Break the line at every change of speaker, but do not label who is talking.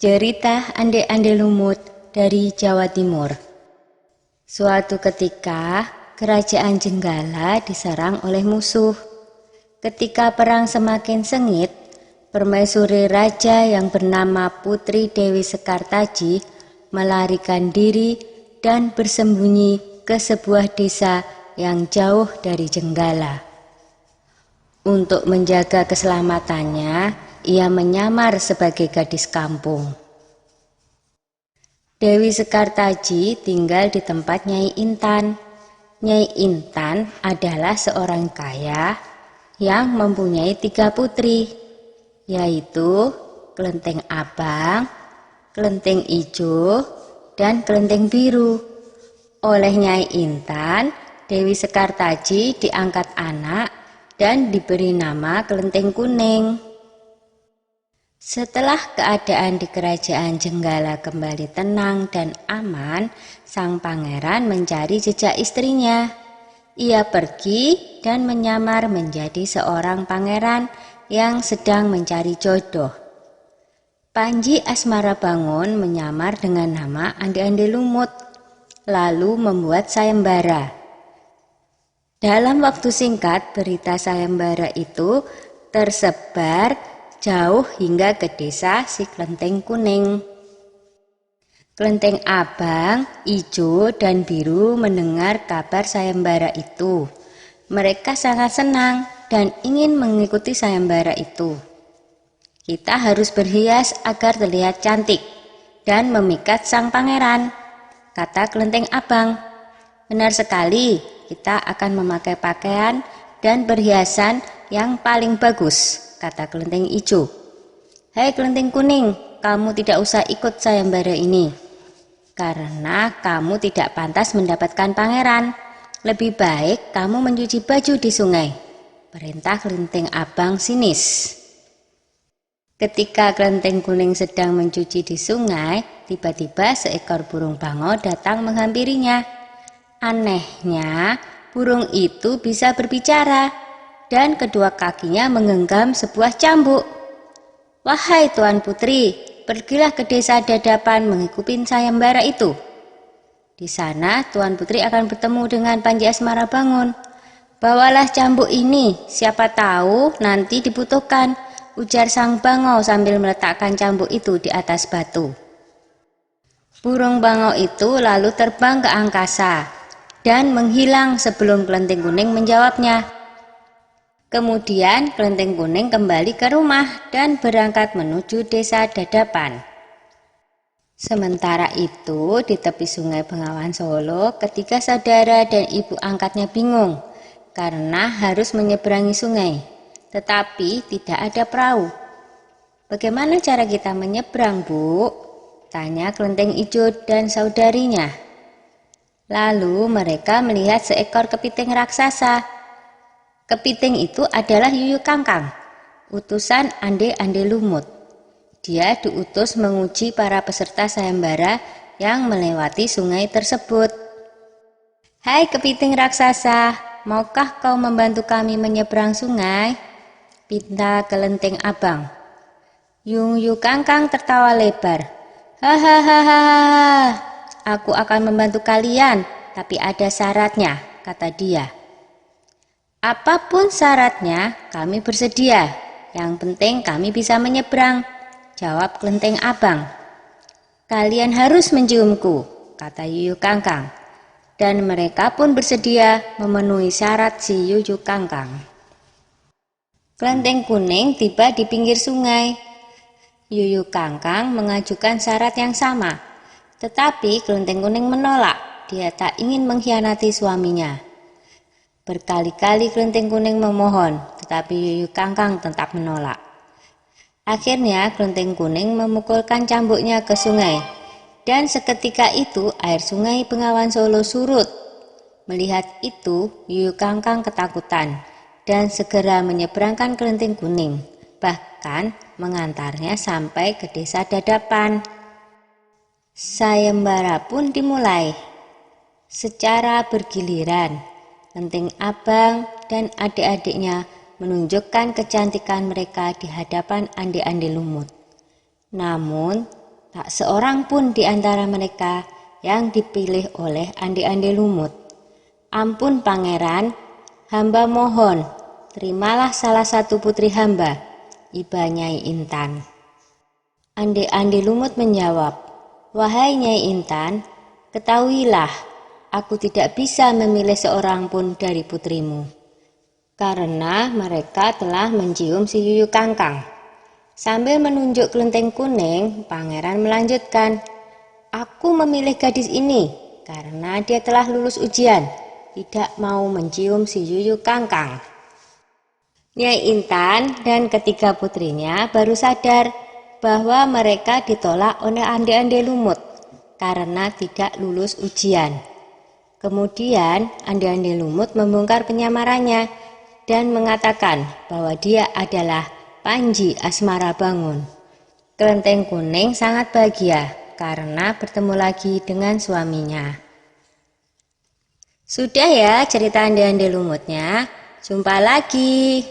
Cerita Ande-Ande Lumut dari Jawa Timur. Suatu ketika, kerajaan Jenggala diserang oleh musuh. Ketika perang semakin sengit, permaisuri raja yang bernama Putri Dewi Sekartaji melarikan diri dan bersembunyi ke sebuah desa yang jauh dari Jenggala. Untuk menjaga keselamatannya, ia menyamar sebagai gadis kampung. Dewi Sekartaji tinggal di tempat Nyai Intan. Nyai Intan adalah seorang kaya yang mempunyai 3 putri, yaitu Kelenteng Abang, Kelenteng Ijo, dan Kelenteng Biru. Oleh Nyai Intan, Dewi Sekartaji diangkat anak dan diberi nama Kelenteng Kuning. Setelah keadaan di kerajaan Jenggala kembali tenang dan aman, sang pangeran mencari jejak istrinya. Ia pergi dan menyamar menjadi seorang pangeran yang sedang mencari jodoh. Panji Asmarabangun menyamar dengan nama Ande-Ande Lumut, lalu membuat sayembara. Dalam waktu singkat, berita sayembara itu tersebar jauh hingga ke desa si Kelenteng Kuning. Kelenteng Abang, Ijo, dan Biru mendengar kabar sayembara itu. Mereka sangat senang dan ingin mengikuti sayembara itu. Kita harus berhias agar terlihat cantik dan memikat sang pangeran, kata Kelenteng Abang. Benar sekali, kita akan memakai pakaian dan perhiasan yang paling bagus, kata Kelenteng Ijo. Hai Kelenteng Kuning, kamu tidak usah ikut sayembara ini, karena kamu tidak pantas mendapatkan pangeran. Lebih baik kamu mencuci baju di sungai, perintah Kelenteng Abang sinis. Ketika Kelenteng Kuning sedang mencuci di sungai, tiba-tiba seekor burung bangau datang menghampirinya. Anehnya, burung itu bisa berbicara dan kedua kakinya menggenggam sebuah cambuk. Wahai Tuan Putri, pergilah ke desa Dadapan mengikuti sayembara itu. Di sana Tuan Putri akan bertemu dengan Panji Asmarabangun. Bawalah cambuk ini, siapa tahu nanti dibutuhkan, ujar sang bangau sambil meletakkan cambuk itu di atas batu. Burung bangau itu lalu terbang ke angkasa dan menghilang sebelum Kelenteng Kuning menjawabnya. Kemudian Kelenteng Kuning kembali ke rumah dan berangkat menuju desa Dadapan. Sementara itu, di tepi sungai Bengawan Solo, ketiga saudara dan ibu angkatnya bingung karena harus menyeberangi sungai, tetapi tidak ada perahu. Bagaimana cara kita menyeberang, Bu? Tanya Kelenteng Ijo dan saudarinya. Lalu mereka melihat seekor kepiting raksasa. Kepiting itu adalah Yuyu Kangkang, utusan Ande-Ande Lumut. Dia diutus menguji para peserta sayembara yang melewati sungai tersebut. Hai kepiting raksasa, maukah kau membantu kami menyeberang sungai? Pinta Kelenteng Abang. Yuyu Kangkang tertawa lebar. Hahaha, aku akan membantu kalian, tapi ada syaratnya, kata dia. Apapun syaratnya, kami bersedia. Yang penting kami bisa menyeberang, jawab Kelenteng Abang. Kalian harus menciumku, kata Yuyu Kangkang. Dan mereka pun bersedia memenuhi syarat si Yuyu Kangkang. Kelenteng Kuning tiba di pinggir sungai. Yuyu Kangkang mengajukan syarat yang sama, tetapi Kelenteng Kuning menolak. Dia tak ingin mengkhianati suaminya. Berkali-kali Kelenteng Kuning memohon, tetapi Yuyu Kangkang tetap menolak. Akhirnya Kelenteng Kuning memukulkan cambuknya ke sungai, dan seketika itu air sungai Bengawan Solo surut. Melihat itu, Yuyu Kangkang ketakutan dan segera menyeberangkan Kelenteng Kuning, bahkan mengantarnya sampai ke desa Dadapan. Sayembara pun dimulai. Secara bergiliran, Kelenteng Abang dan adik-adiknya menunjukkan kecantikan mereka di hadapan Ande-Ande Lumut. Namun, Tak seorang pun di antara mereka yang dipilih oleh Ande-Ande Lumut. Ampun pangeran, hamba mohon, terimalah salah satu putri hamba, iba Nyai Intan. Ande-Ande Lumut menjawab, wahai Nyai Intan, ketahuilah, aku tidak bisa memilih seorang pun dari putrimu, karena mereka telah mencium si Yuyu Kangkang. Sambil menunjuk kelenteng kuning, pangeran melanjutkan, aku memilih gadis ini karena dia telah lulus ujian, tidak mau mencium si Yuyu Kangkang. Nyai Intan dan ketiga putrinya baru sadar bahwa mereka ditolak oleh Ande-Ande Lumut karena tidak lulus ujian. Kemudian Ande-Ande Lumut membongkar penyamarannya dan mengatakan bahwa dia adalah Panji Asmara Bangun. Kelenteng kuning sangat bahagia karena bertemu lagi dengan suaminya. Sudah ya cerita Ande-Ande Lumutnya, jumpa lagi.